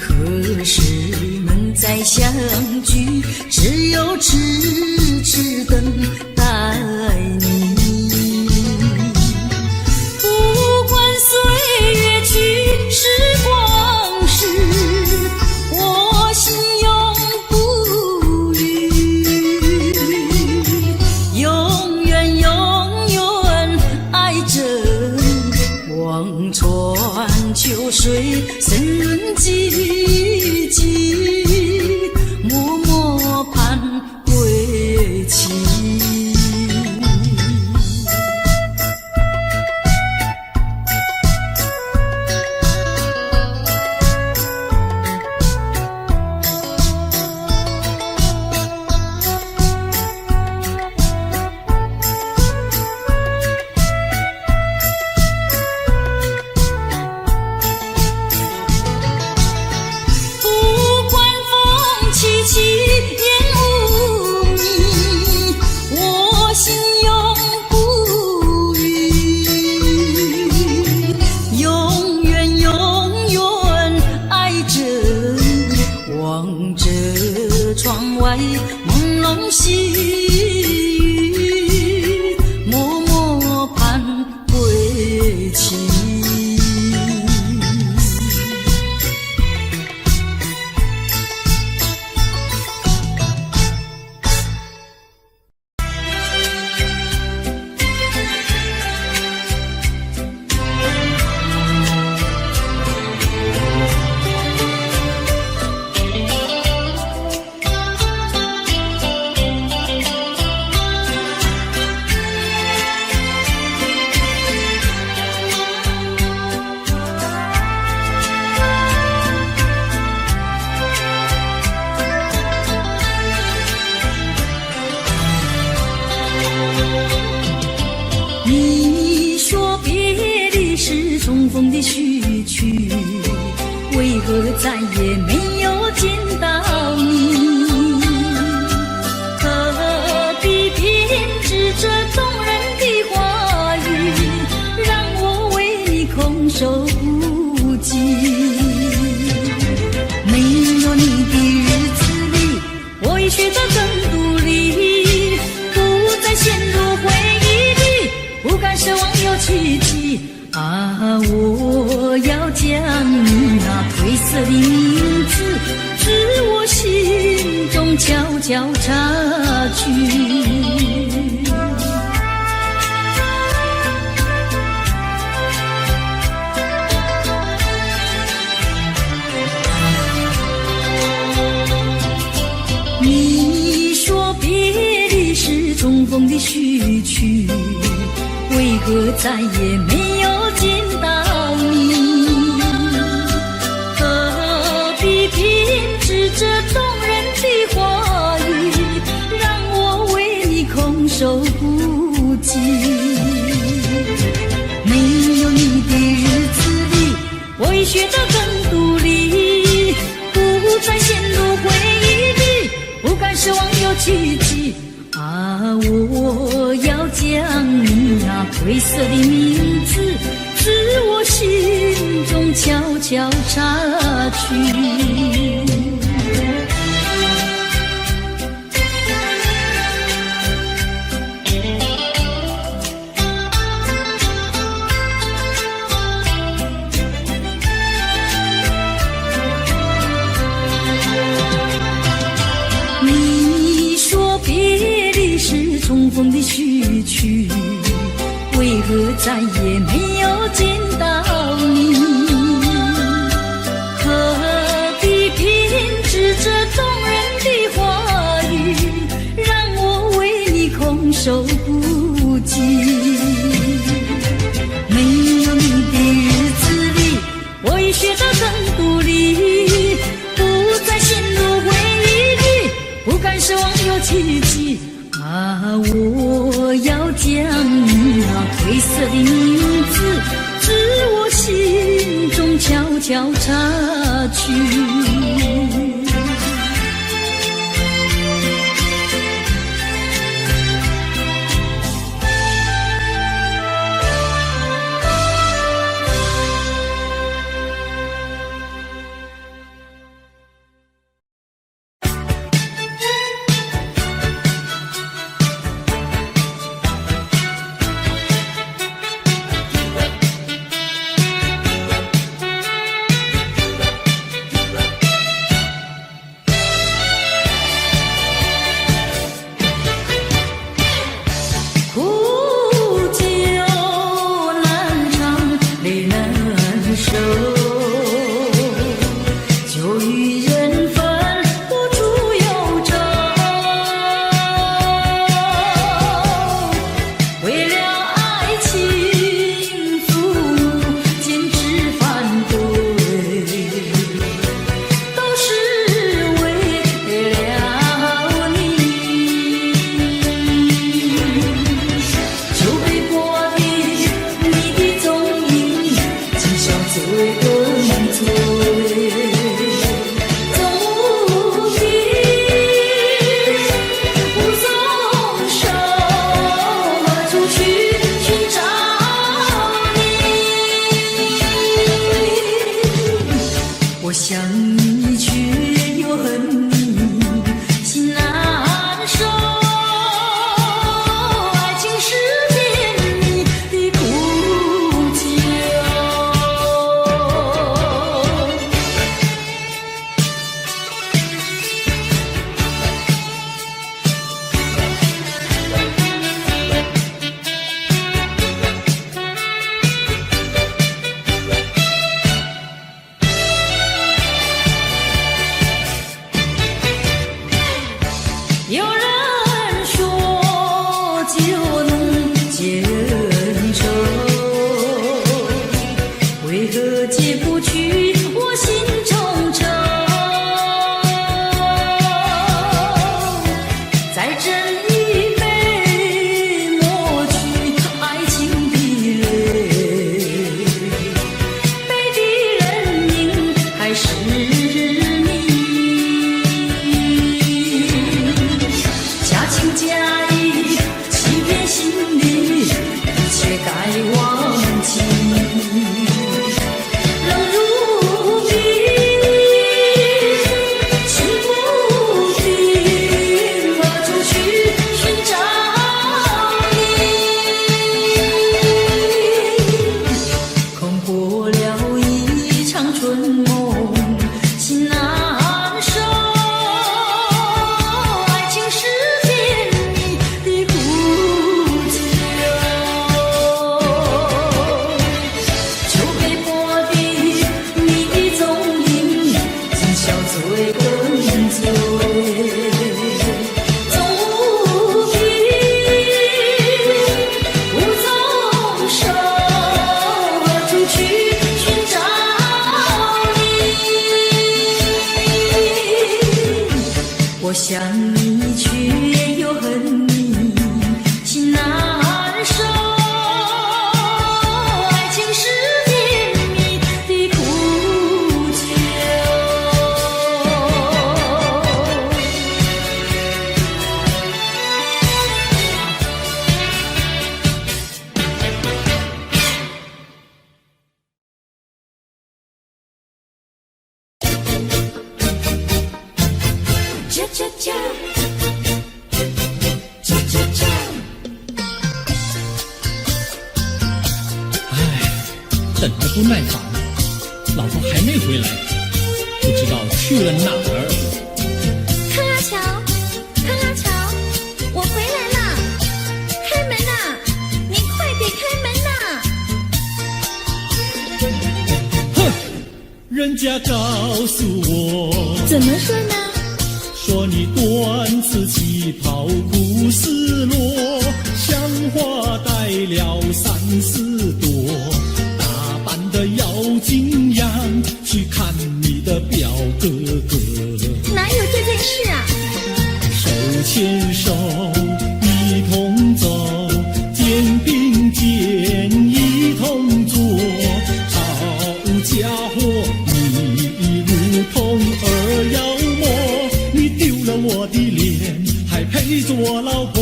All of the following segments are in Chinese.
何时能再相聚？只有痴痴等待你。不管岁月去，时光逝，我心永不渝，永远永远爱着你。望穿秋水，深润寂寂，默默盼归期。窗外朦胧细雨，默默盼归期。你说别离是重逢的序曲，为何再也没有见到你？何必编织这动人的话语，让我为你空守不及？没有你的日子里，我已学得更独立，不再陷入回忆，不敢奢望有奇迹啊！我要将你那褪色的名字，自我心中悄悄擦去。你说别离是重逢的序曲，为何再也没有见到你？何必编织这动人的话语，让我为你空守不及？没有你的日子里，我已学得更独立，不再陷入回忆里，不敢奢望有奇迹啊！我要将你那褪色的名字，自我心中悄悄擦去。你说别离是重逢的序曲，为何再也没有见到你？何必编织这动人的话语，让我为你空守不及？没有你的日子里，我已学得更独立，不再陷入回忆里，不敢奢望有奇迹啊！我要将你那褪色的名字，自我心中悄悄擦去。受，就与人分不出忧愁。为了爱情，父母坚持反对，都是为了你。就被迫的你的踪影，今宵最跟随。走无凭，无踪首，何处去寻找你？我想你却又恨你，心难受。爱情是甜蜜的苦酒。有人说就能解恩仇，为何解不去我心中愁？再斟一杯，抹去爱情的泪，背的人命还是你。假情假意，欺骗心理，一切该忘记。冷如冰，心不定，何处去寻找你？空过了一场春梦，心难受。爱情是甜蜜的苦酒，就被迫的你的踪影，今宵最跟随。走无凭，无踪首，何处去寻找你？我想你却又恨你，心难受。爱情是甜蜜的苦酒。cha cha cha cha cha cha。 等得不耐烦，老婆还没回来，不知道去了哪儿。康拉乔，康拉乔，我回来啦！开门呐！你快点开门呐！哼，人家告诉我，怎么说呢？说你短此旗袍苦丝罗，像花戴了3、4朵。的妖精样去看你的表哥哥，哪有这件事啊？手牵手一同走，肩并肩一同坐。好家伙，你如同儿妖魔，你丢了我的脸，还陪着我老婆。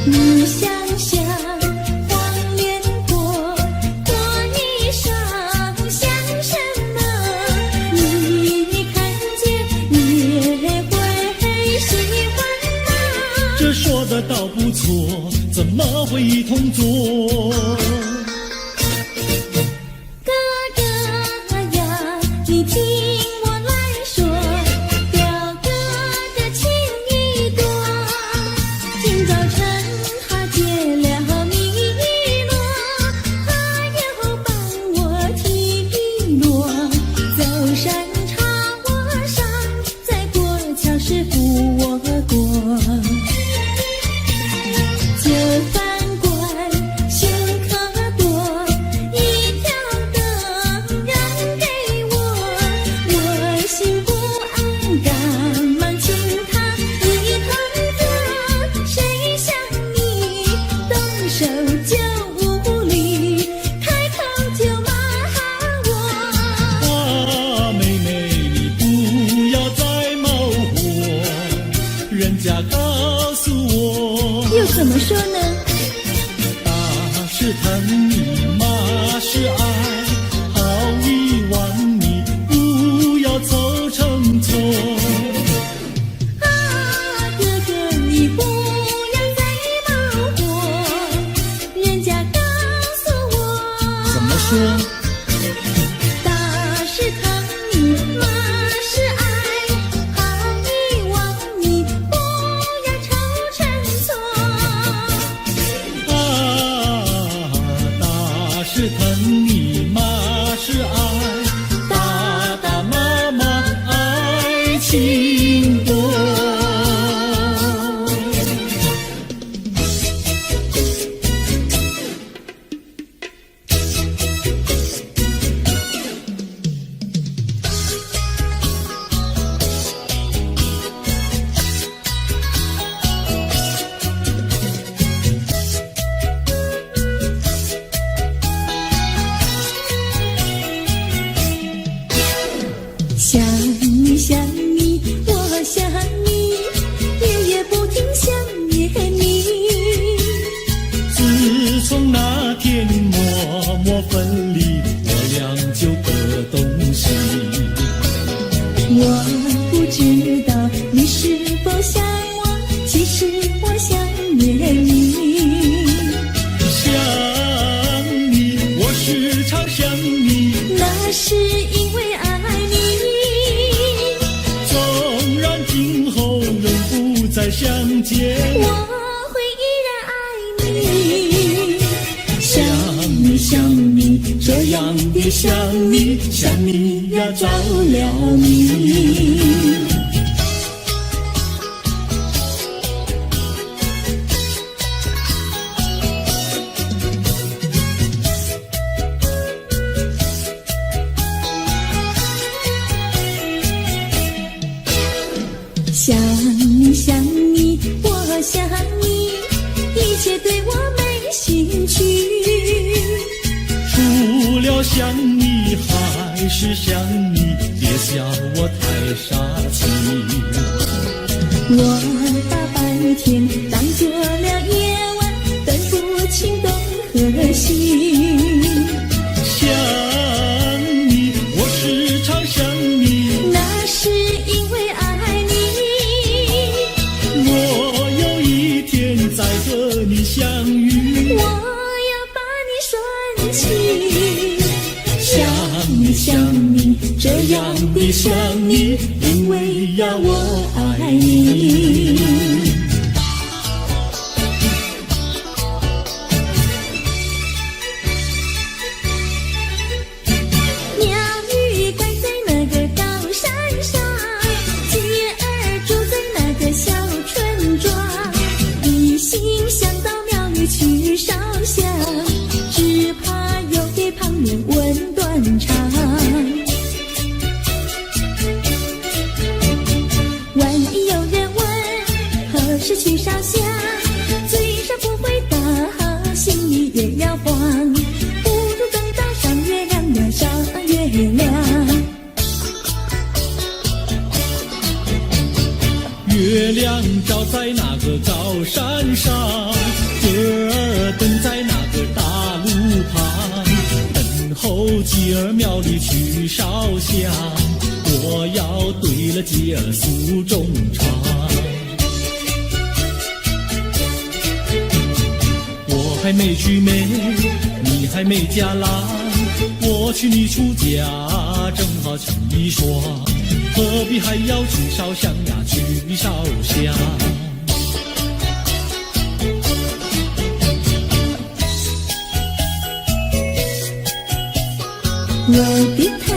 你想想道不错，怎么会一同做？哥哥呀，你听我来说，表哥的情意多。今早晨他结了米诺，他又帮我提落，走山茶我上，再过桥是扶我过。就饭馆休可多，一条灯让给我，我心不安，赶忙请他一同坐。谁想你动手就无礼，开口就骂我。啊，妹妹，你不要再冒火，人家告诉我，又怎么说呢？打是疼你，骂是爱，好意望你不要凑成错。啊，哥哥你不要再冒火，人家告诉我。怎么说？打是疼你，骂是爱，好意望你不要凑成错。啊，打是疼你，骂是爱，打打骂骂爱情多。想你想你，我想你，夜夜不停想念你。自从那天默默分离，我俩就各东西。我不知道你是否想我，其实我想念你。想你，我时常想你，那是因为爱你。纵然今后仍不再相见，我会依然爱你。想你想你，这样的想你，想你呀着了迷。想你想你，我想你，一切对我没兴趣。除了想你还是想你，别笑我太傻气。我把白天当作了夜晚，分不清东和西。想你，我时常想你，那是因为爱你。我有一天再和你相遇，我要把你拴起。想你想你，这样的想你，因为呀我爱你。鸟语关在那个高山上，鸡儿住在那个小村庄。一心想到庙里去烧香，只怕又给旁人问断肠。万一有人问何时去烧香，嘴上不回答，心里也要慌。不如等到上月亮呀，上月亮。月亮照在那个高山上，哥儿等在那个大路旁，等候鸡儿庙里去烧香，我要对了鸡儿诉衷肠。还没娶媒，你还没嫁郎，我娶你出嫁，正好成一双，何必还要娶烧香呀，娶烧香？我的他，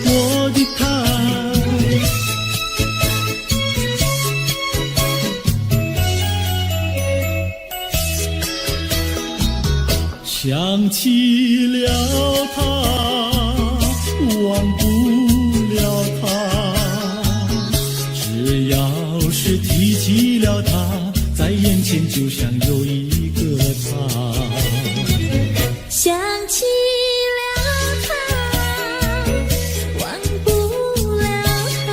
我的他，想起了他，忘不了他，只要是提起了他，在眼前就像有一个他。想起了他，忘不了他，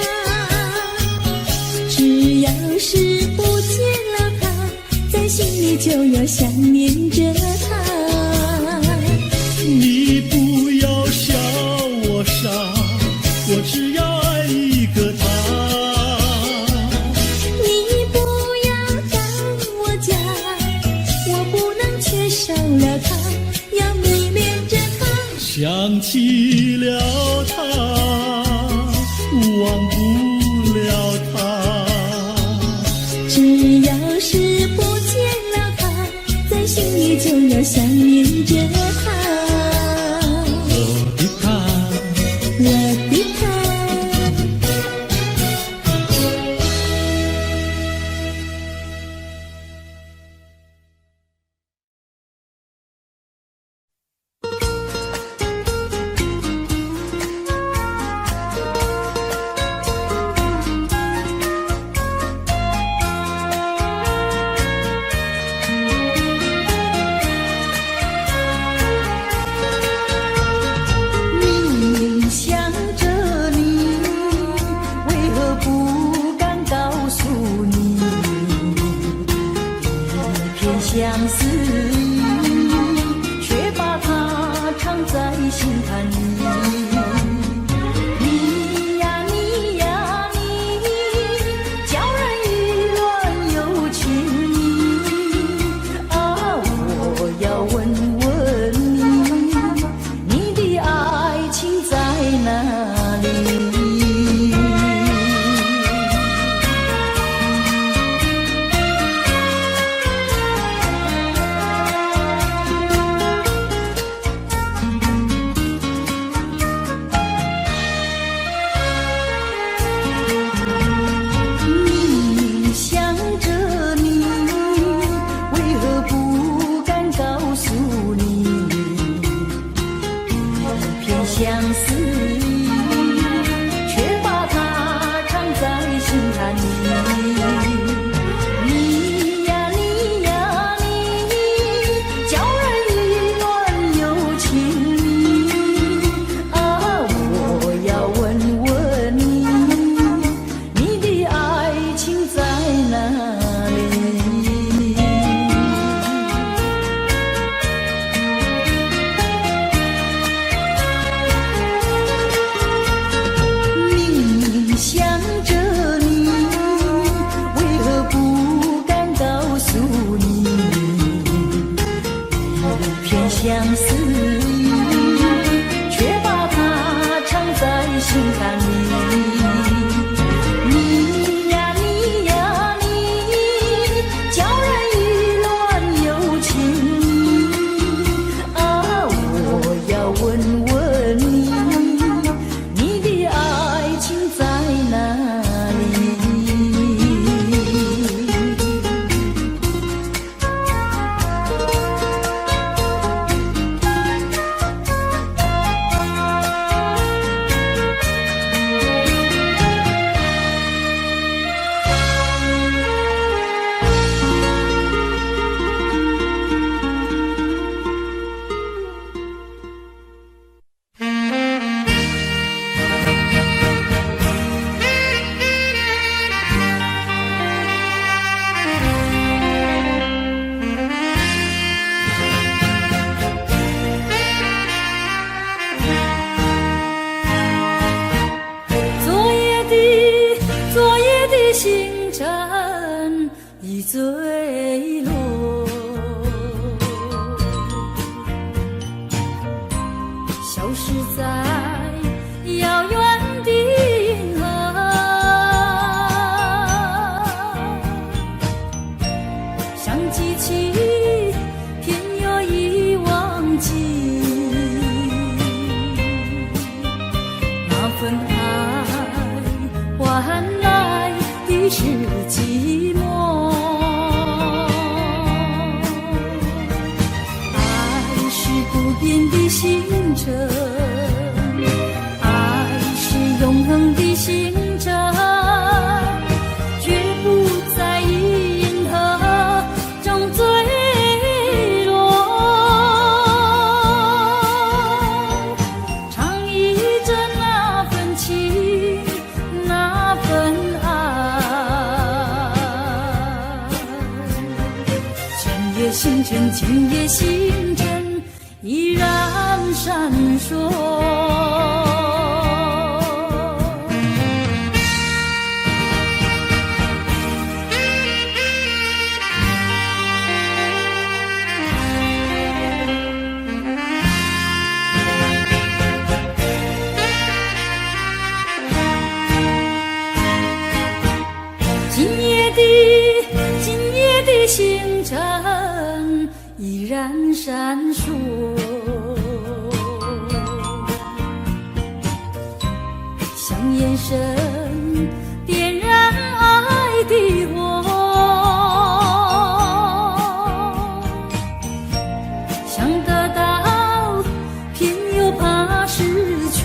只要是不见了他，在心里就要想念着他。你不要笑我傻，我只要爱一个他。你不要当我假，我不能缺少了他，要迷恋着他。想起了他，忘不了他，只要是不见了他，在心里就要想念着他。我的他，我的他，相思意，却把它藏在心坎里。你呀你呀你，叫人意乱又情迷啊！我要问问你，你的爱情在哪里？相思意，却把它藏在心坎里。你呀你呀你，叫人意乱又情迷啊！我要问问你，你的爱情在哪里？坠落，消失在遥远的银河，想记起偏又已忘记，那份爱换来的是寂寞。爱是不变的星辰，爱是永恒的星辰，绝不在银河中坠落。唱忆着那份情，那份爱。今夜星辰，今夜星辰依然闪烁。今夜的星辰依然闪烁，像眼神点燃爱的火，想得到偏又怕失去，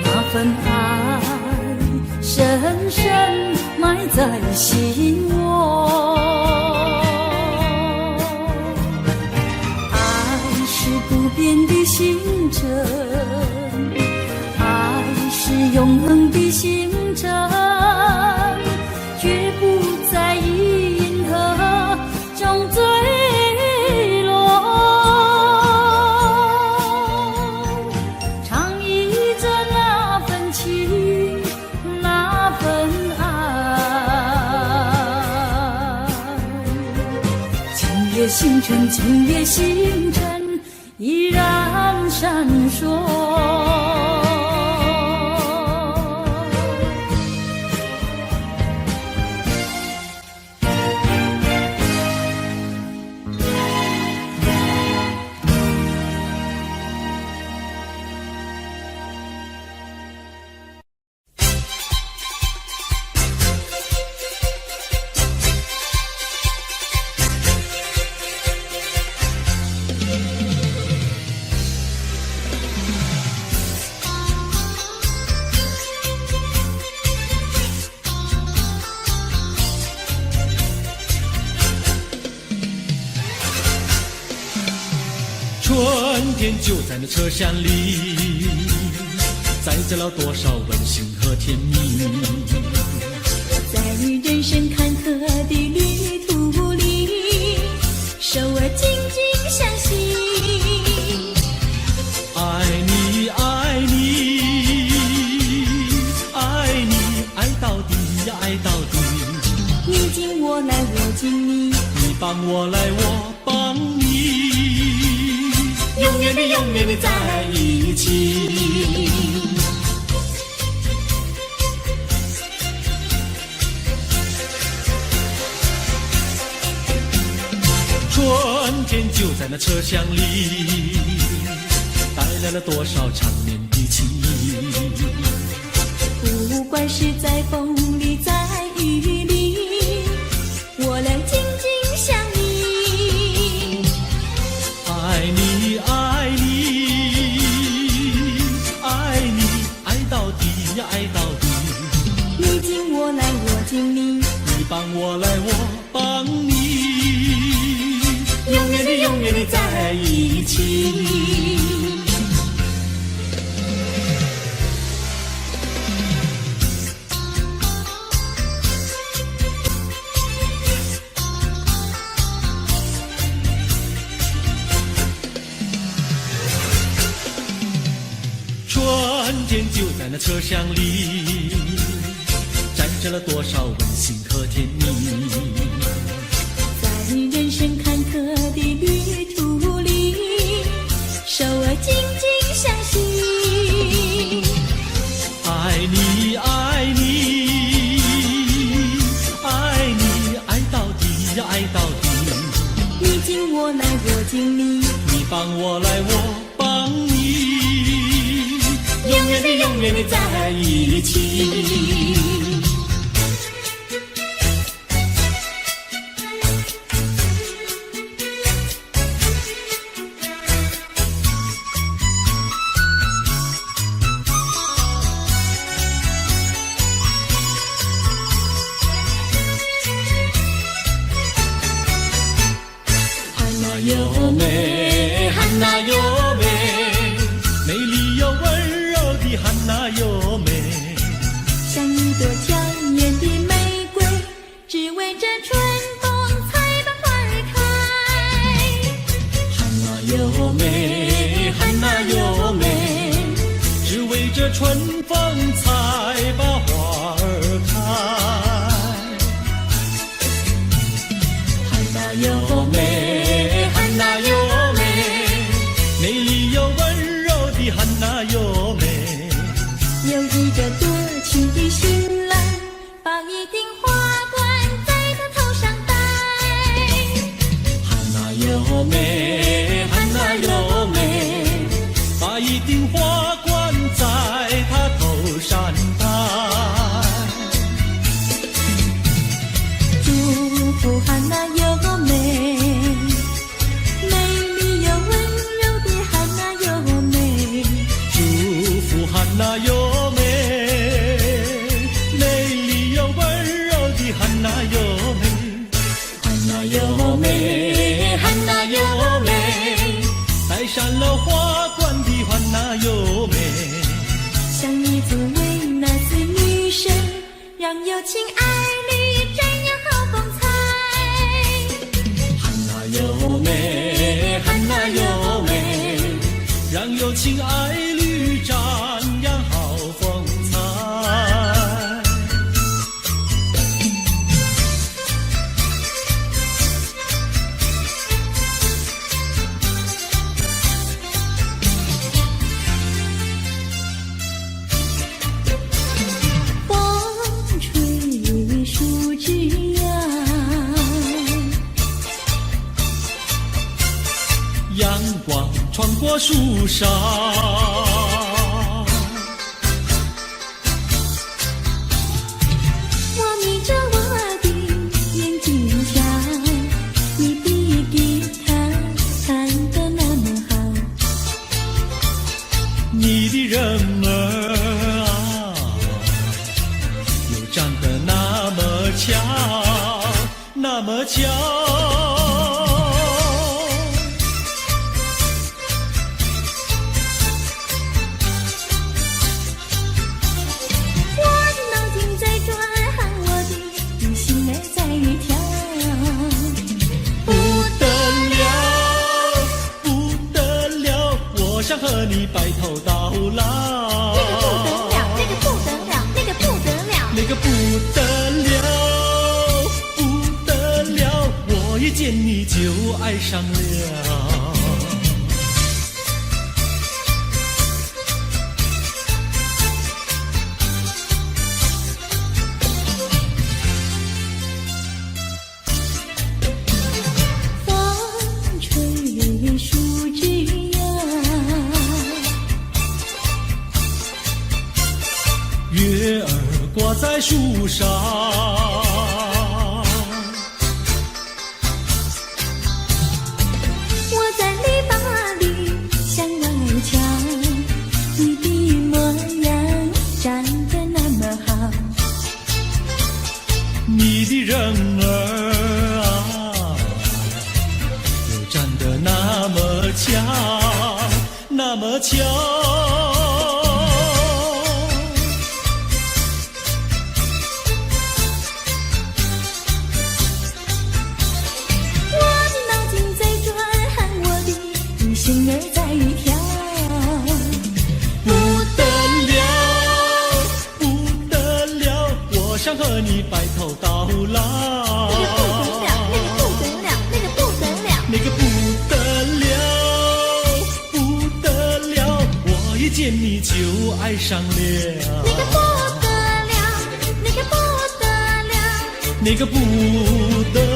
那份爱深深埋在心窝。爱是不变的星辰，爱是永恒的星辰，绝不在银河中坠落。唱忆着那份情，那份爱。今夜星辰，今夜星辰依然闪烁。春天就在那车厢里，载着了多少温馨和甜蜜。在人生坎坷的旅途里，手儿紧紧相系。爱你，爱你，爱你，爱到底呀，爱到底。你紧我来，我紧你，你帮我来，我帮你。永远的，永远的在一起。春天就在那车厢里，带来了多少缠绵的情谊。不管是在风里，在雨里，我俩紧紧相依。爱你，爱你，爱你，爱到底呀，爱到底。你紧我来，我紧你，你帮我来，我帮你。永远的，永远的在一起。春天就在那车厢里，载着了多少温馨和甜蜜。在人生坎坷的旅途里，手儿紧紧相系。爱你爱你爱你爱到底爱到底，你敬我来我敬你，你帮我来我帮你，永远的永远的在一起。优美，汉娜优美，美丽又温柔的汉娜优美，像一朵娇艳的玫瑰，只为这春风才把花儿开。汉娜优美，汉娜优美，只为这春风才把花儿开。汉娜优美，汉娜优美，美丽又温柔的汉娜优美。有一个多情的新郎，把一顶花冠在他头上戴。汉娜优美，汉娜优美，把一顶花冠在她头上戴。祝福汉娜优美，美丽又温柔的汉娜优美。祝福汉娜优美，美丽又温柔的汉娜优美。汉娜优美，汉娜优美，戴上了花冠的汉娜优美，像一座维纳斯女神，让有情爱侣瞻仰好风采。汉娜优美，汉娜优美，让有情爱侣瞻仰好风采。风吹树枝摇，阳光穿过树梢，我眯着我的眼睛瞧，你的吉他弹得那么好，你的人儿啊，又长得那么巧，那么巧。我的脑筋在转，我的心儿在跳。不得了，不得了，我想和你白头到老。那个不得了，那个不得了，那个不得了，不得了，我一见你就爱上了。风吹树枝摇，月儿挂在树上，我在篱笆里向外瞧，你的模样长得那么好，你的人儿啊，又长得那么巧，那么巧。心儿在跳，不得了，不得了，我想想和你白头到老。那个不得了，那个不得了，不得了，我一见你就爱上了。那个不得了，那个不得了，那个不得了。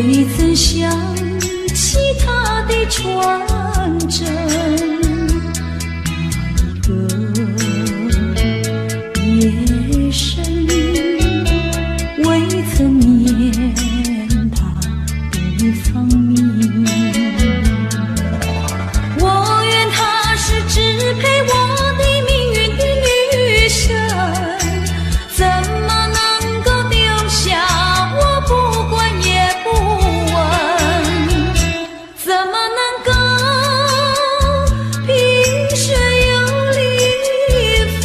未曾想起他的传真，那一个夜深，未曾念他的芳名。我愿她是支配我的命运的女神，怎么能够丢下我不管也不问？怎么能够萍水有离分？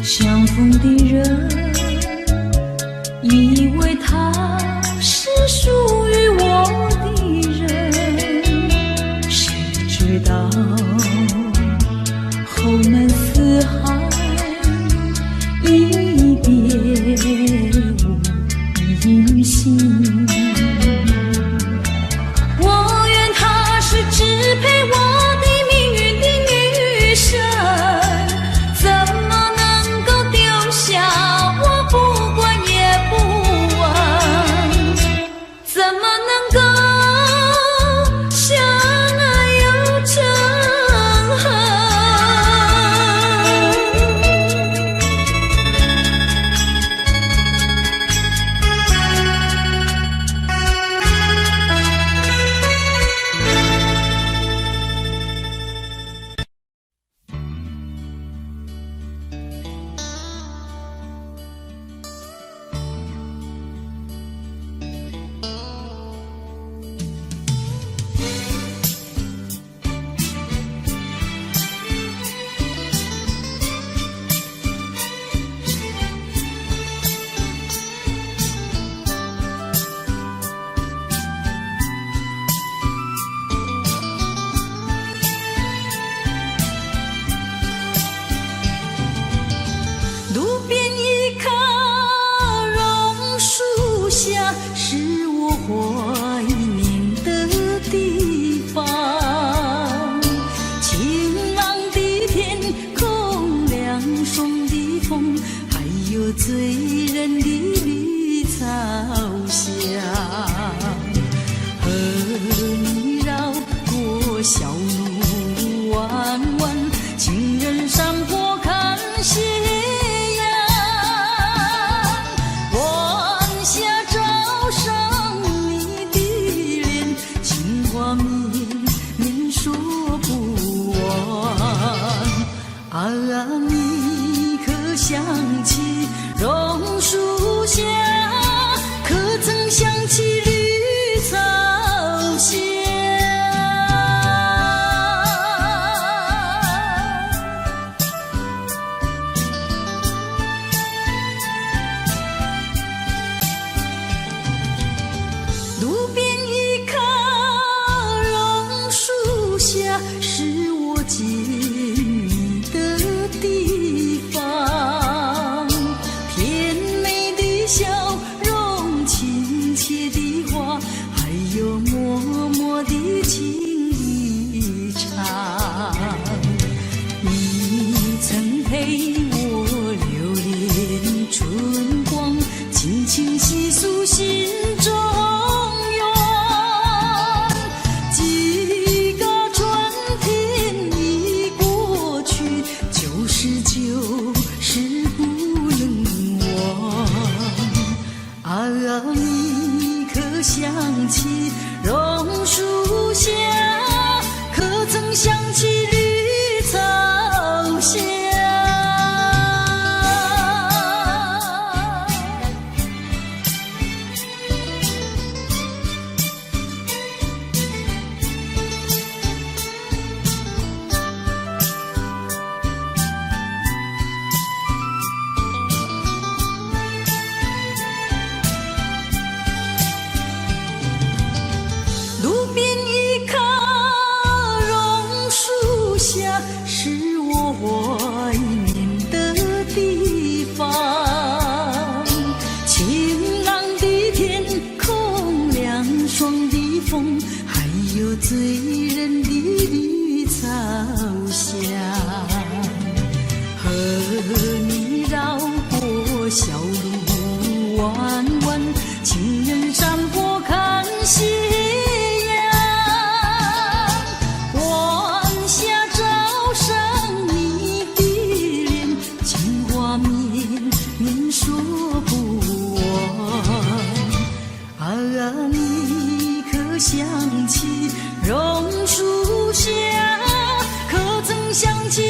相逢的人以为他是属于我的人，谁知道后门四海，一别无音信。我愿她是支配我的命运的女神，怎么能够丢下我不管也不问？怎么能够相爱又成恨？路边一棵榕树下，是我怀念的地方。晴朗的天空，凉爽的风，还有醉人的绿草香，和你绕过小路弯弯，情人山坡看夕阳，晚霞照上你的脸，情话绵绵说不完。啊，你可想起榕树下，可曾想起绿草香？路边一棵榕树下，是我见你的地方。甜美的笑醉人的绿草香，和你绕过小路弯弯，情人山坡看夕阳，晚霞照上你的脸，情话绵绵说不完。啊，你可想起榕树下，可曾想起？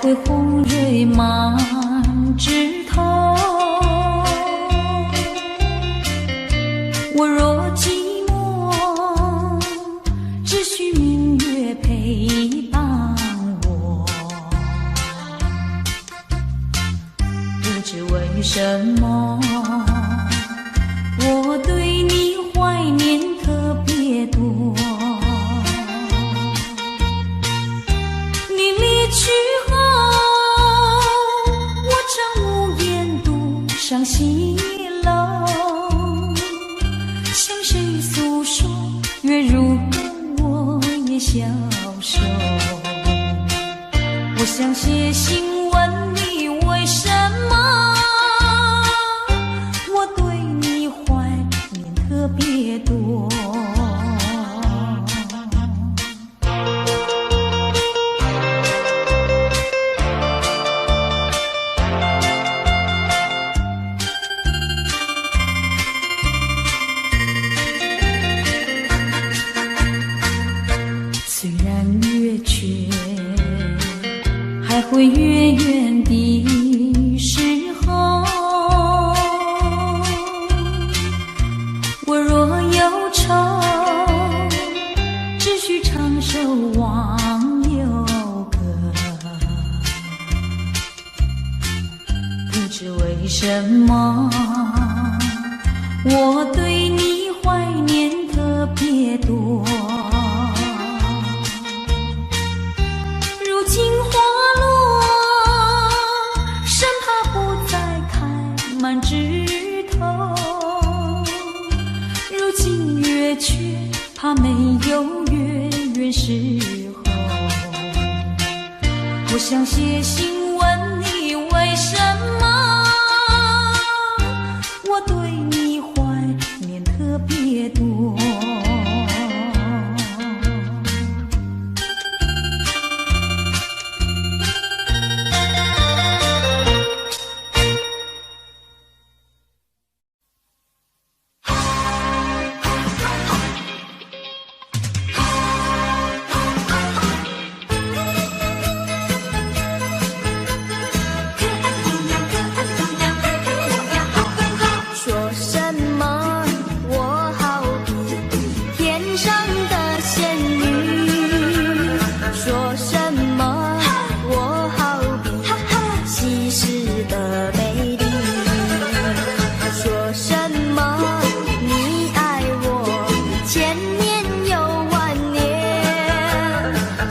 会红蕊满枝头。我若寂寞，只需明月陪伴我。不知为什么，我对你怀念特别多。你离去后，我常无言独上西楼。向谁诉说？月如歌，我也消瘦。我想写信问你，为什么我对你怀念特别多。虽然月缺，还会月圆的时候。我若忧愁，只需唱首忘忧歌。不知为什么，我对你怀念特别多。如今花落，生怕不再开满枝头。如今月缺，怕没有月圆时候。我想写信问你，为什么我对你怀念特别多。说什么我好比天上的仙女，说什么我好比稀世的美丽，说什么你爱我千年又万年，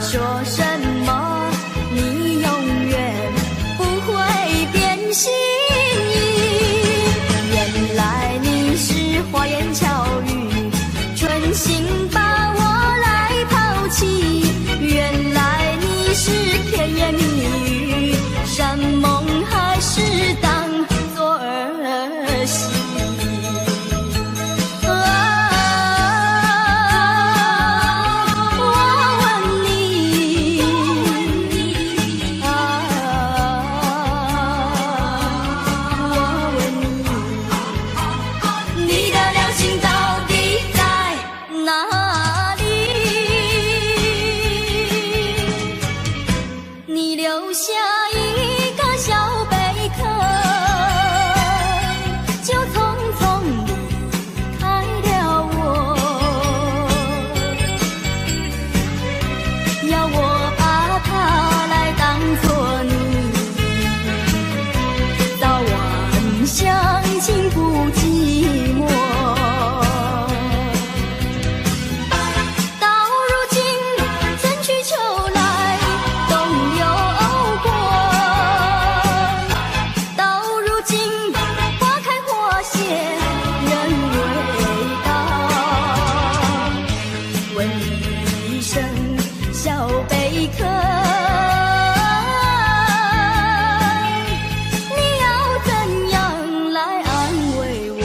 说什么你永远不会变心意。原来你是花言巧语，存心把我来抛弃。原来你是甜言蜜语，山盟海誓当作儿戏。我问你，我问你，你的良心到底在哪里？你留下一个小贝壳，就匆匆离开了我，要我把它来当作你，早晚相亲不寂寞。到如今春去秋来，冬又过，到如今花开花谢人未到。问你一声小贝壳，你要怎样来安慰我？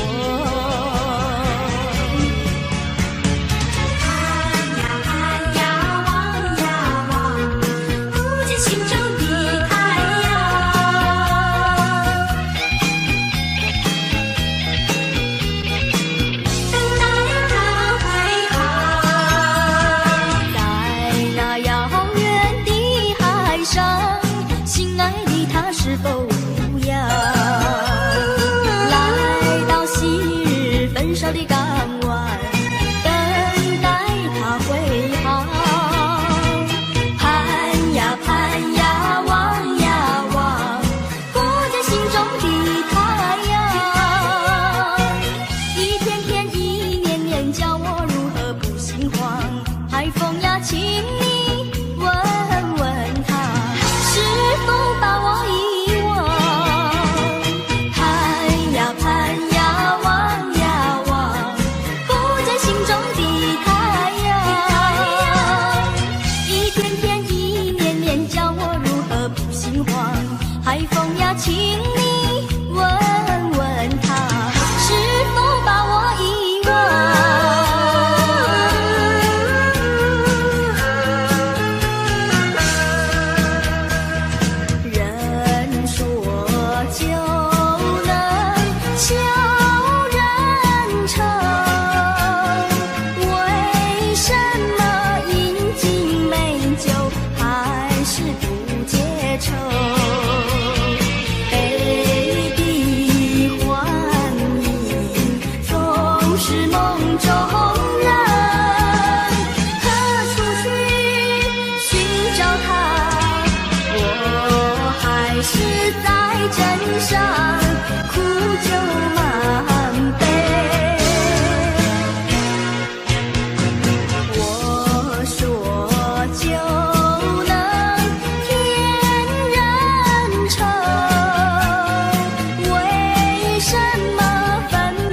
看呀望呀望，不见心中的太阳。等待它回航，在那遥远的海风呀，请你问问他，是否把我遗忘？盼呀盼呀，望呀望，不见心中的太阳。一天天，一年年，叫我如何不心慌？海风呀，请你问问他，是否把我遗忘？人说就能叫人成，为什么饮尽美酒还是不解愁？北地欢迎总是梦中人，何处去寻找他？我还是在镇上苦酒满杯。我说就能天人成，为什么分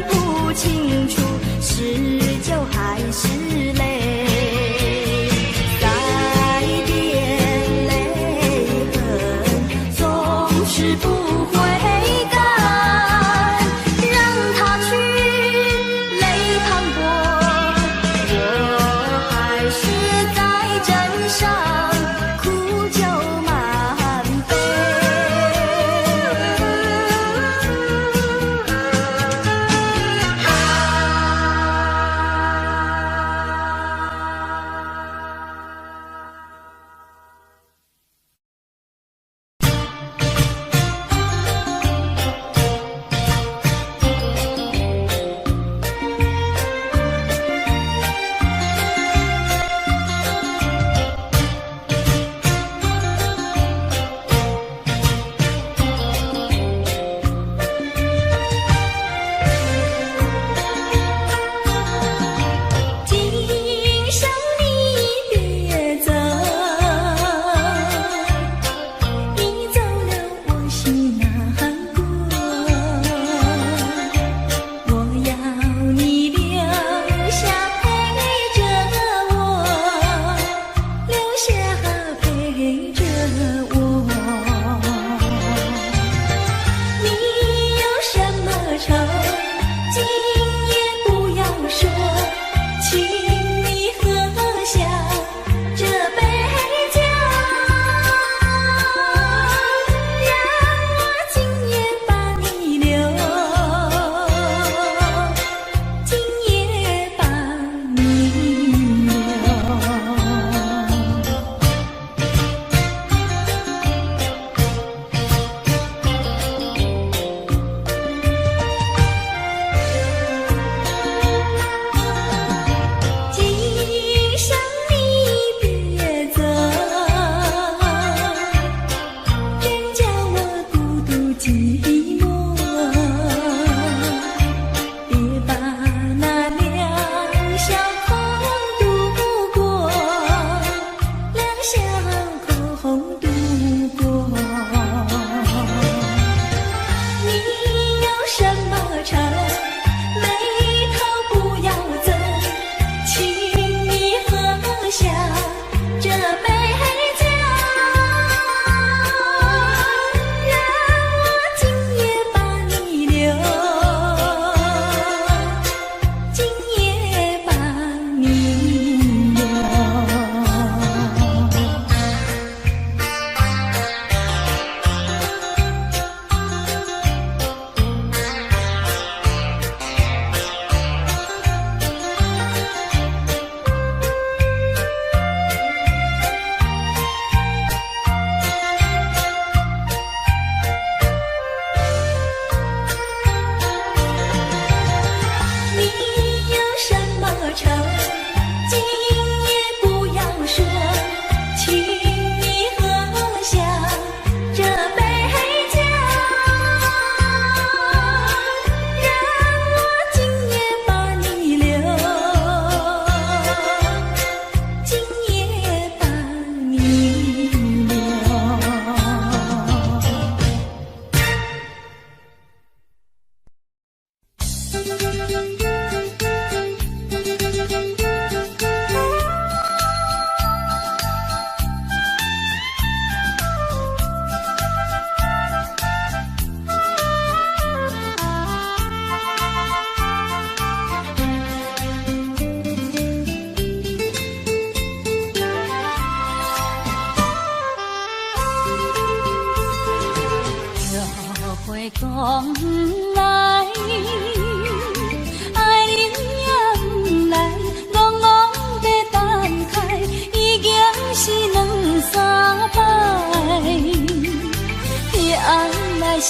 不清楚是酒还是泪？在点泪痕总是不会干，让它去泪淌过，我还是在镇上苦酒满杯。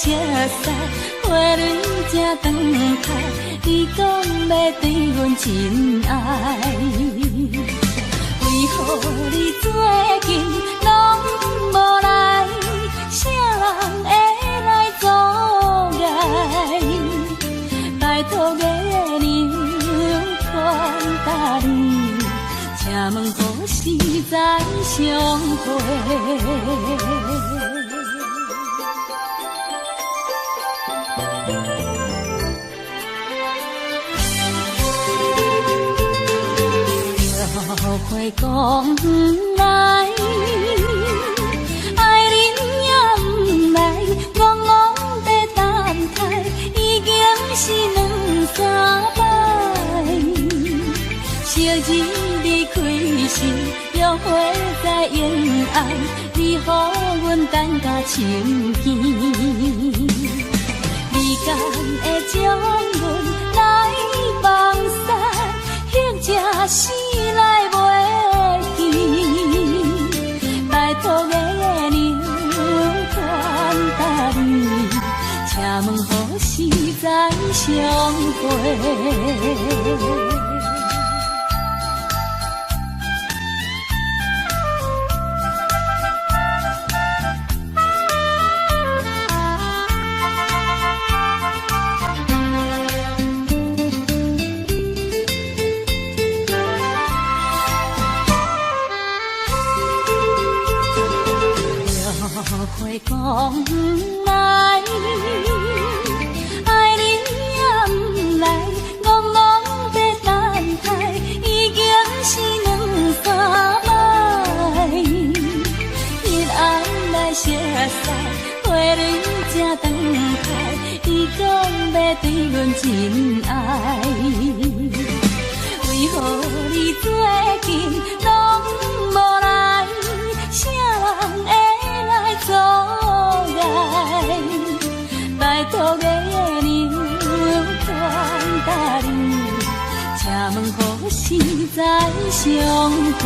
熟悉，花蕊正长开，你讲要对阮真爱，为何你最近拢无来？啥人会来阻碍？拜托月娘传达你，请问何时再相会？花讲不来，爱人也不来，戆戆在等待，已经是两三摆。昔日离开时，约会在沿岸，你予阮等甲清见，你敢会将阮来放散？或者是来袂记，拜托月娘传达你，请问何时再相会？花讲不来，爱人也不来，戆戆在等待，已经是两三摆。日暗来熟悉，花蕊正长开，你讲要对阮真爱，为何你最近拢无来？啥人会来阻碍？拜托月娘传达你，请问何时再相会？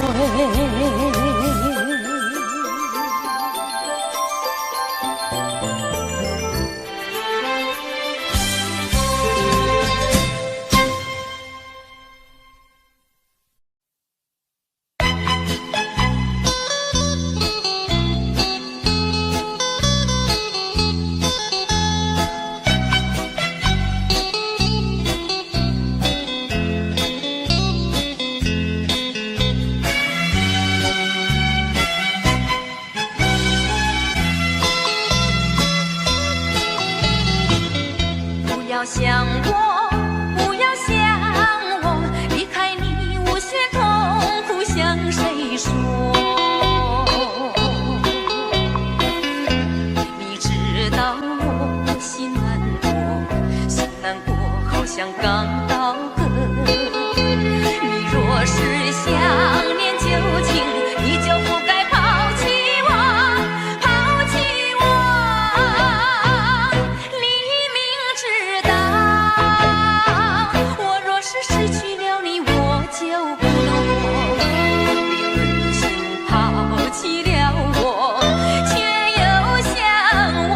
想我，不要想我，离开你无限痛苦向谁说？你知道我心难过，心难过好像刚到河。你若是想念旧情，你就不该抛弃我，抛弃我。你明知道我若是失去了你，我就不能活。你狠心抛弃了我，却又想我。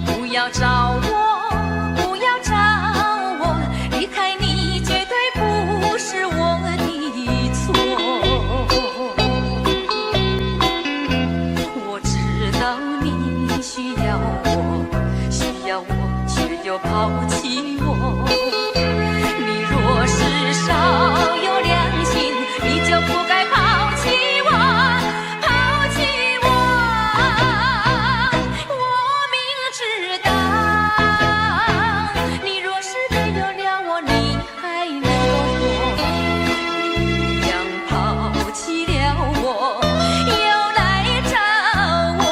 不要找我，不要找我，离开你绝对不是我的错。我知道你需要我，需要我，却又抛弃我。你若是少有良心，你就不该抛弃我，抛弃我。我明知道，你若是给了我，你还能够活。你样抛弃了我，又来找我。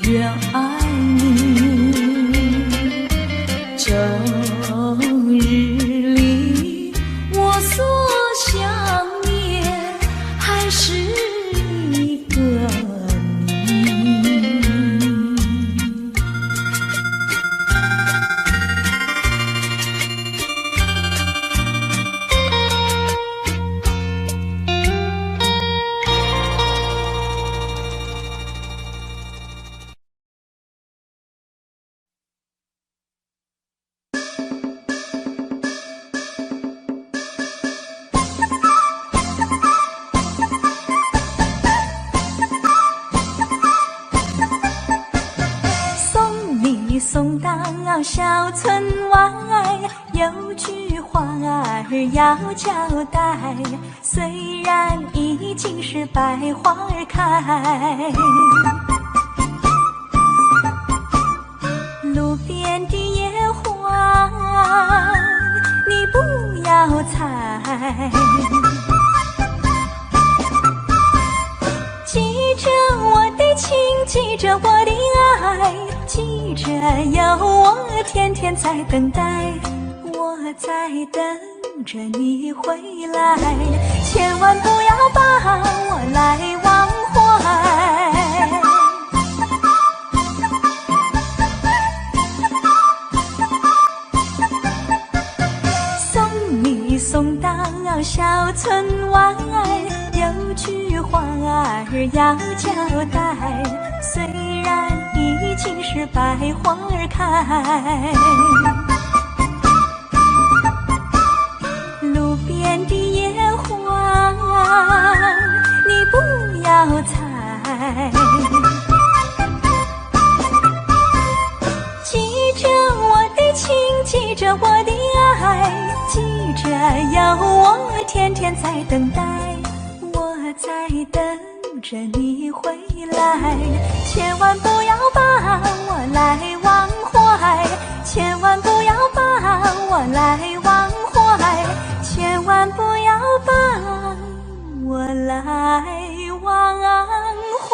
愿爱你。终日里我所想念还是一个你。送到小村外，有句话儿要交代，虽然已经是百花儿开，路边的野花你不要采，记着我的情，记着我的爱，记着有我天天在等待，我在等着你回来，千万不要把我来忘怀。送你送到小村外，有句话儿要交代，虽然已经是百花儿开，路边的野花你不要采，记着我的情，记着我的爱，记着有我天天在等待，我在等着你回来，千万不要把我来忘怀，千万不要把我来忘怀，千万不要把我来忘怀。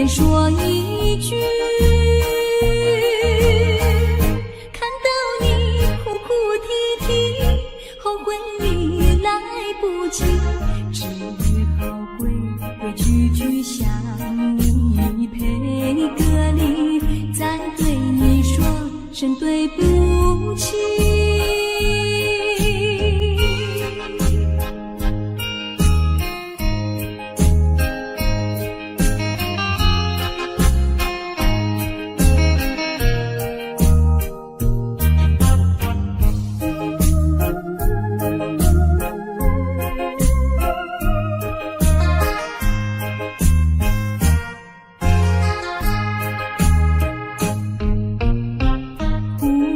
说一句，看到你哭哭啼啼，后悔已来不及，只好规规矩矩向你赔个礼，再对你说声对不起。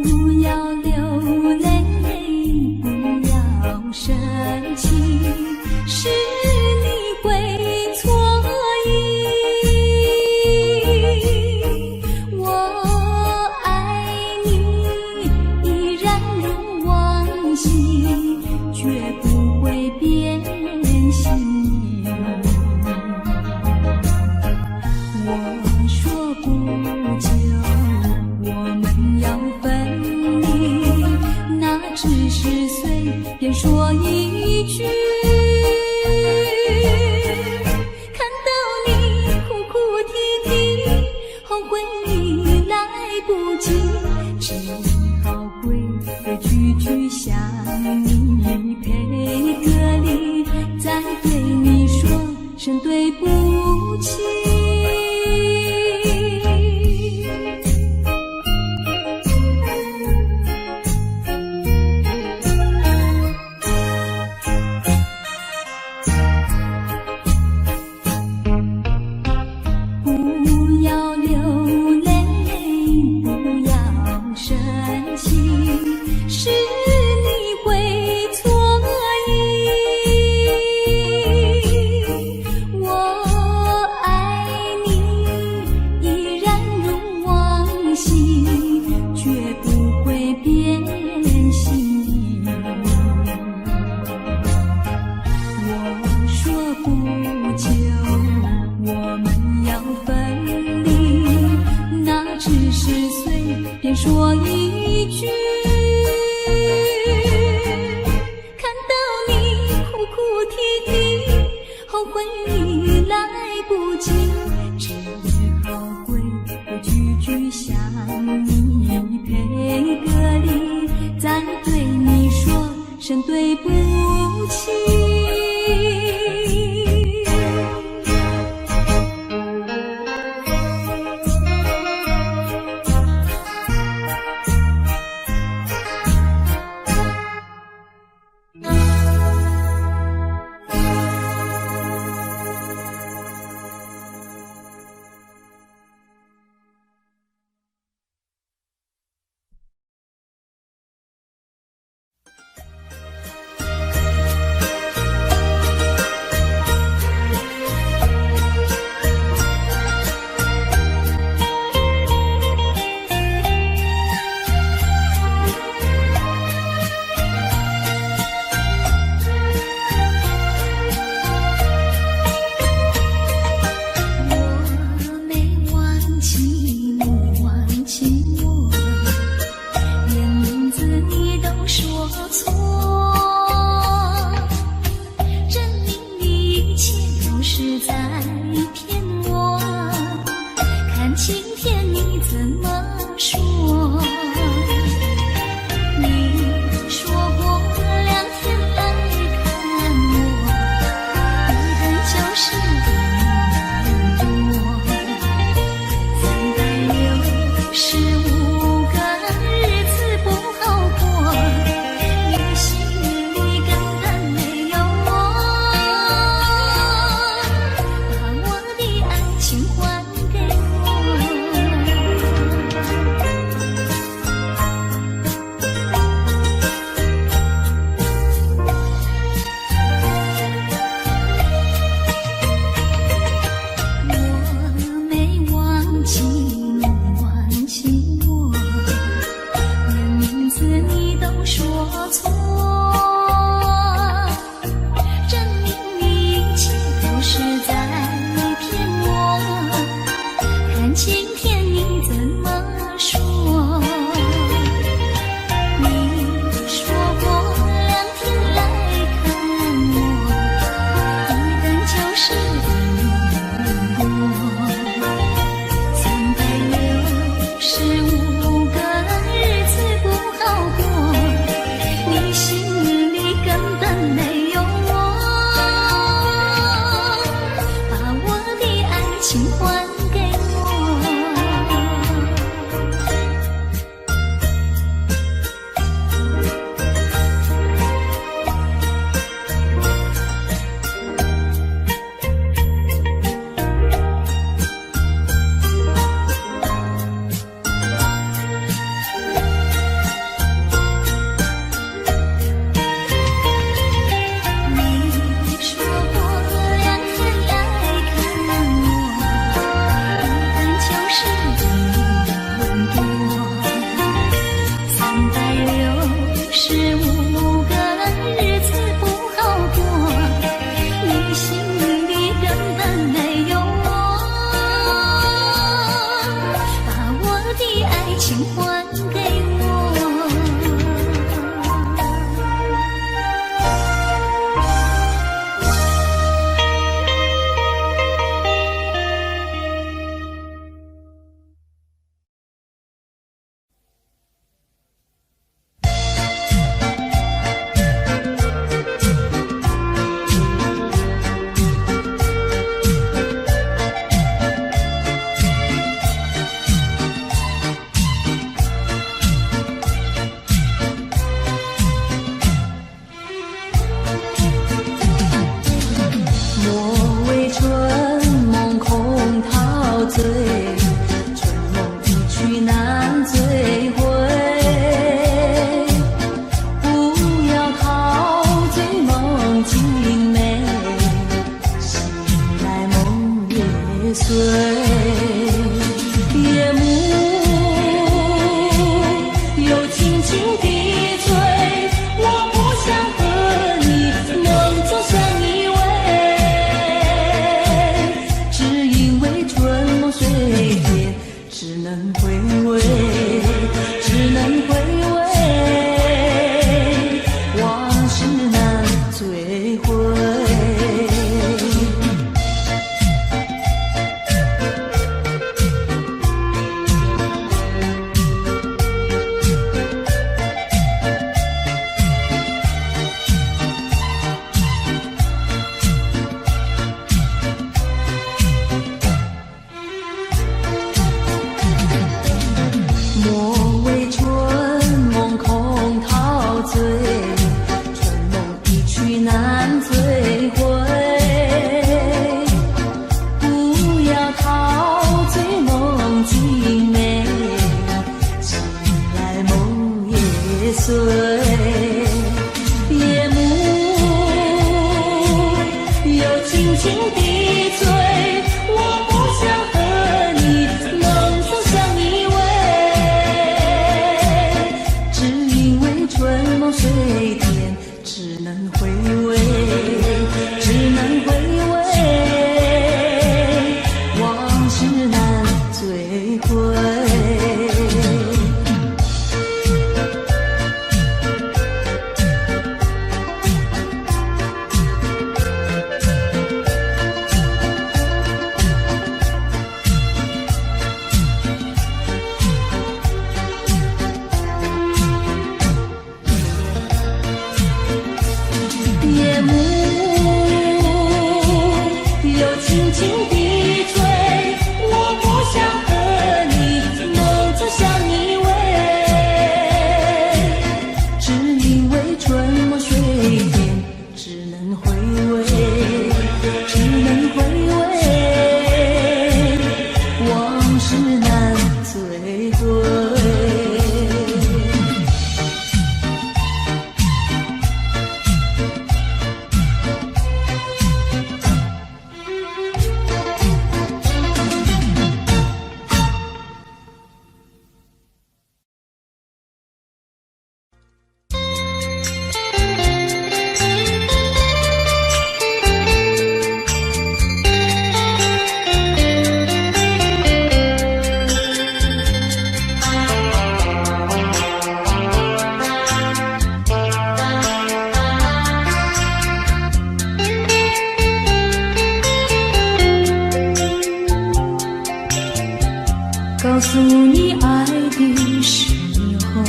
不要流说一句，看到你哭哭啼啼，后悔已来不及，只好回头句句向你赔个礼，再对你说声对不起。轻地醉，我不想和你能走向依偎，只因为春梦水天，只能回味，只能回味，往事难追归。夜幕又轻轻地吹，我不想和你能走向依偎，只因为春梦水天，只能回味，只能回味，往事难追归。告诉你爱的时候，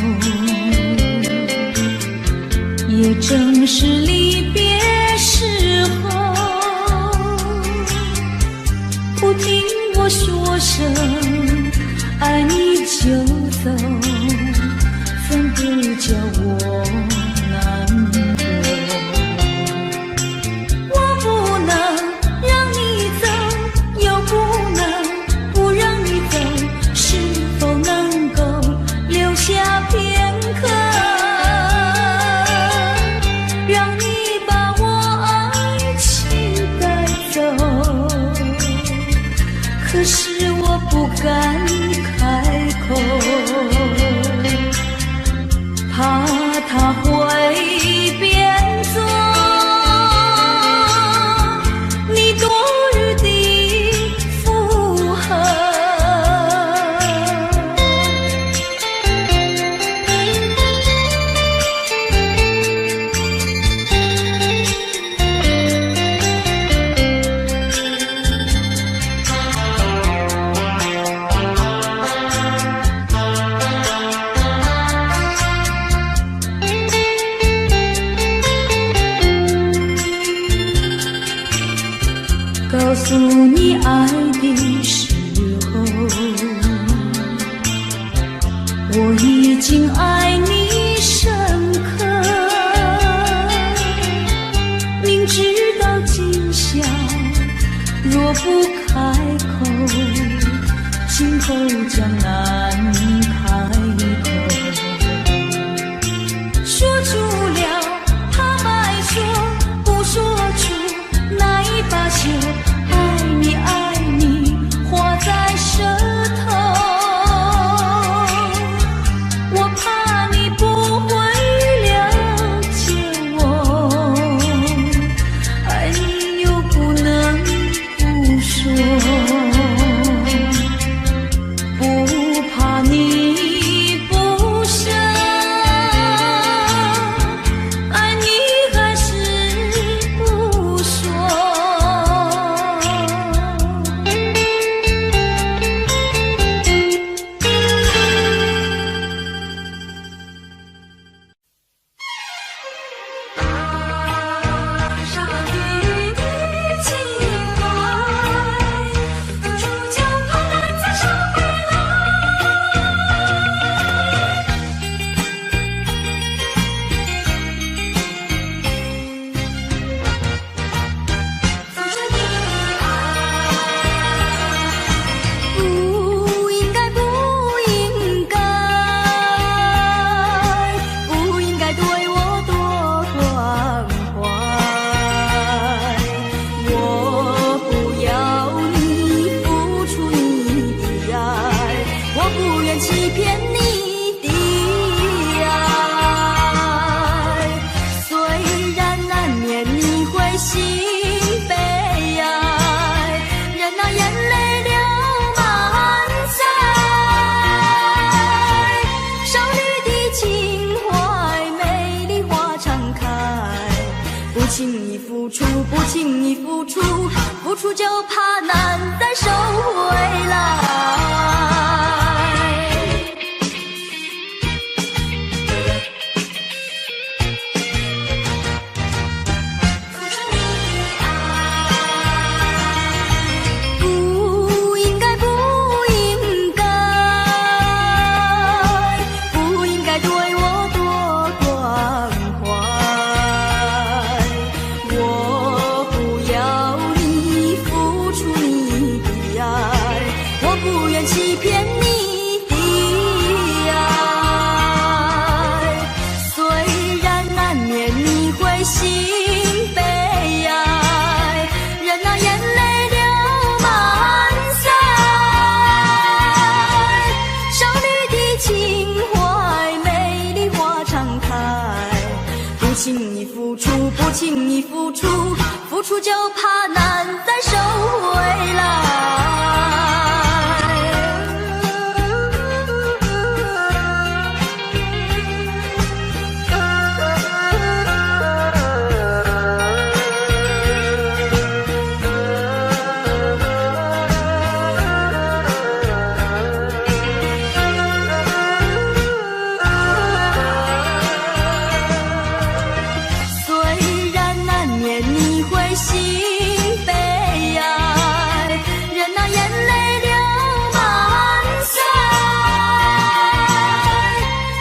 也正是离别时候。不听我说声爱你就走，怎不叫我难过？我不能让你走，又不能不让你走，是否能够留下片刻，让你把我爱情带走？可是我不敢开口，怕他会变作你多余的负荷。告诉你爱的时候，我已经爱你深刻，明知道今宵若不开口，今后将难开口。说出了怕白说，不说出那一把酒，爱你爱你画在舌头，我怕你不会了解我，爱你又不能不说，不怕欺骗你的爱。虽然难免你会心悲哀，任那眼泪流满腮。少女的情怀，美丽花常开，不轻易付出，不轻易付出，付出就怕难再收回来。付出你的爱，不应该，不应该，不应该对我多关怀。我不要你付出你的爱，我不愿欺骗你的爱。虽然难免你会心悲哀，任那眼泪流满腮。少女的情怀，美丽花常开，不轻易付出，不轻易付出，付出就怕难再收回来。虽然难免你会心悲哀，任那眼泪流满腮。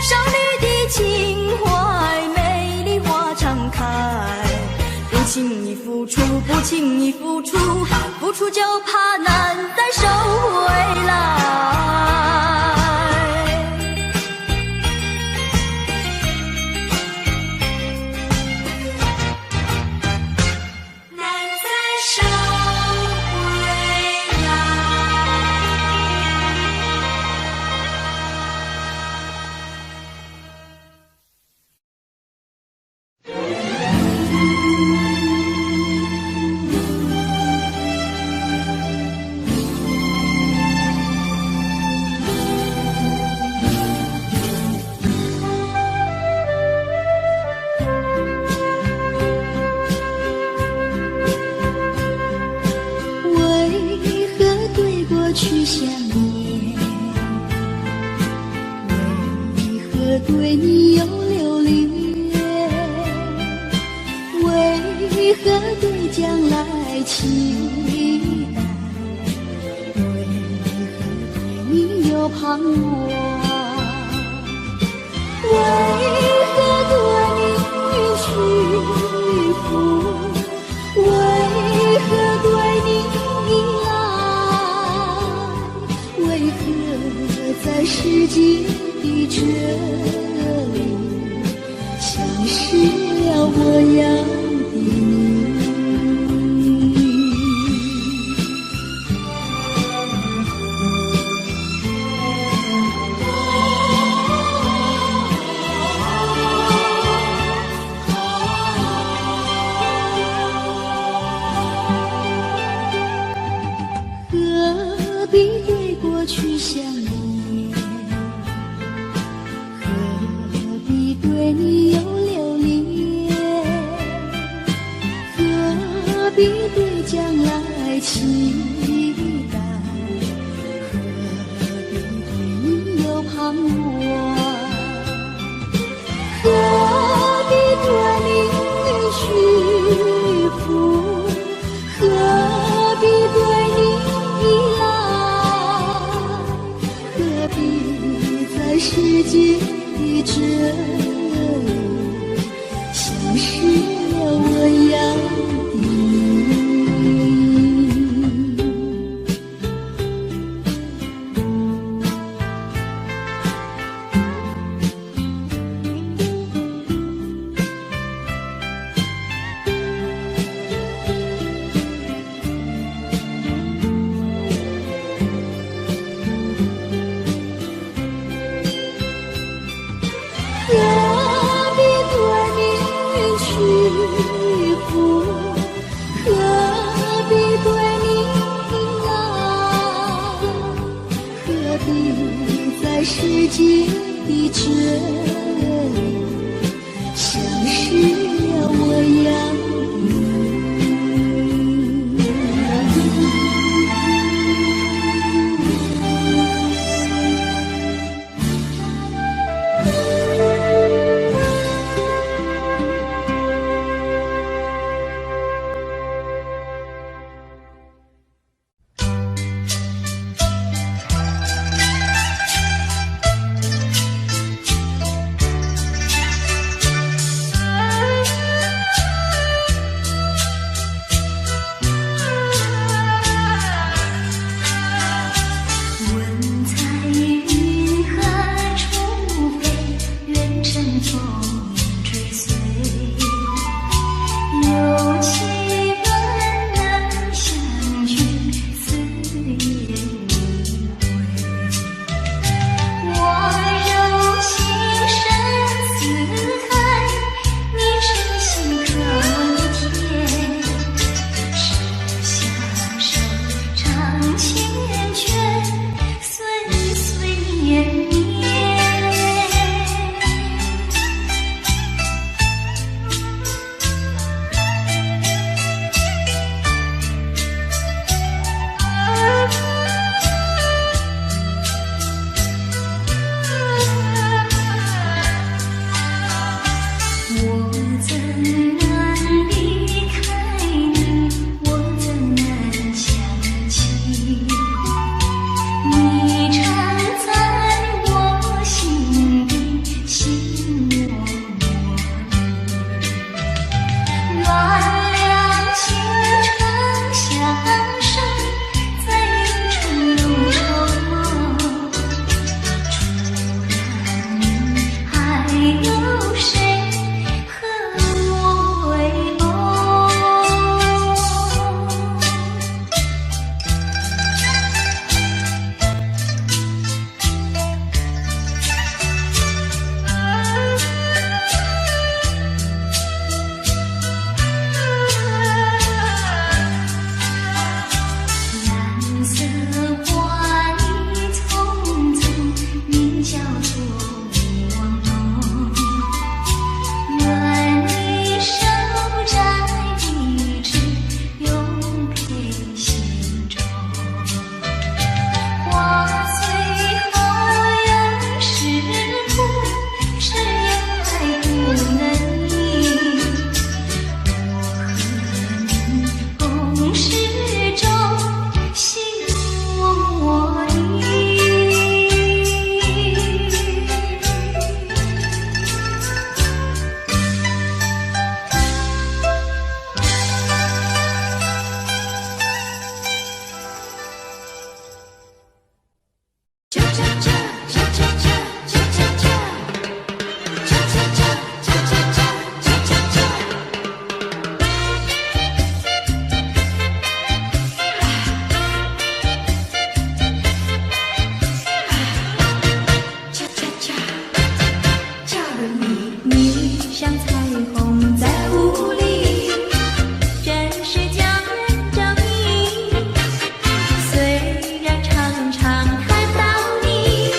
少女的情怀，美丽花常开，不轻易付出，不轻易付出，付出就怕难再收回来。难再收回来。为何对过去想念？为何对你有留恋？为何对将来期待？为何对你有盼望？为何对你屈服？为何对你依赖？为何在世界的这里，消失了我要的你？何必对过去想念？何必对你有留恋？何必对将来期待？何必对你有盼望？何必对你屈服？何必对你依赖？何必在世界的这里，消失了我要的你？的在世界的这里，像是了我样虽然常常看到你。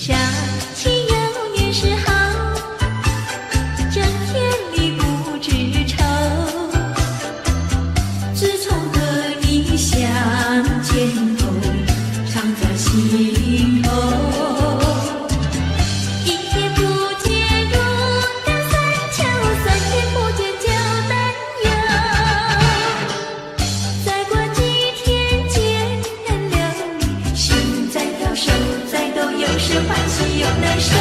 想起幼年时好，整天里不知愁。自从和你相见后，常在心头。一天不见如隔三秋，三天不见就担忧。再过几天见人流离，心在跳，手在抖，有时欢喜又难受。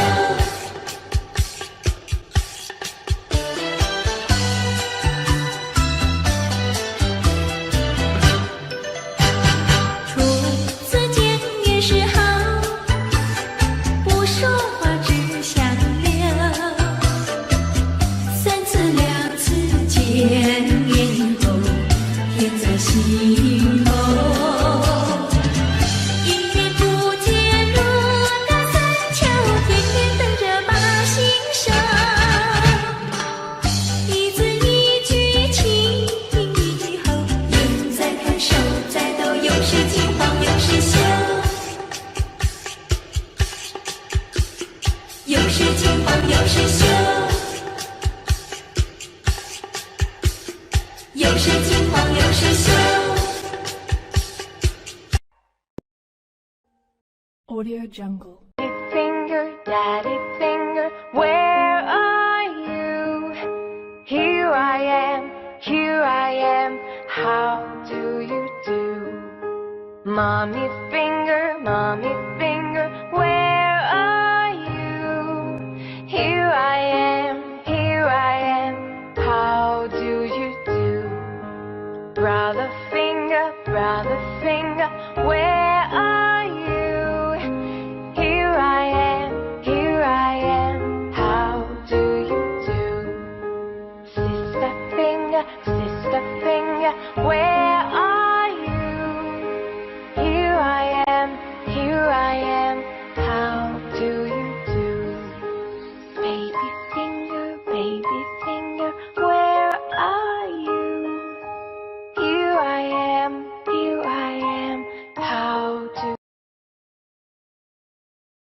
初次见面时好，不说话只相留。三次两次见面后，甜在心头。一年不见如隔三秋，天天等着把心收。一字一句情以后，眼在看，手在抖，有时惊慌有时羞。有时惊慌有时羞。有时惊慌有时羞。Audio Jungle. Daddy finger, where are you? Here I am, how do you do? Mommy finger,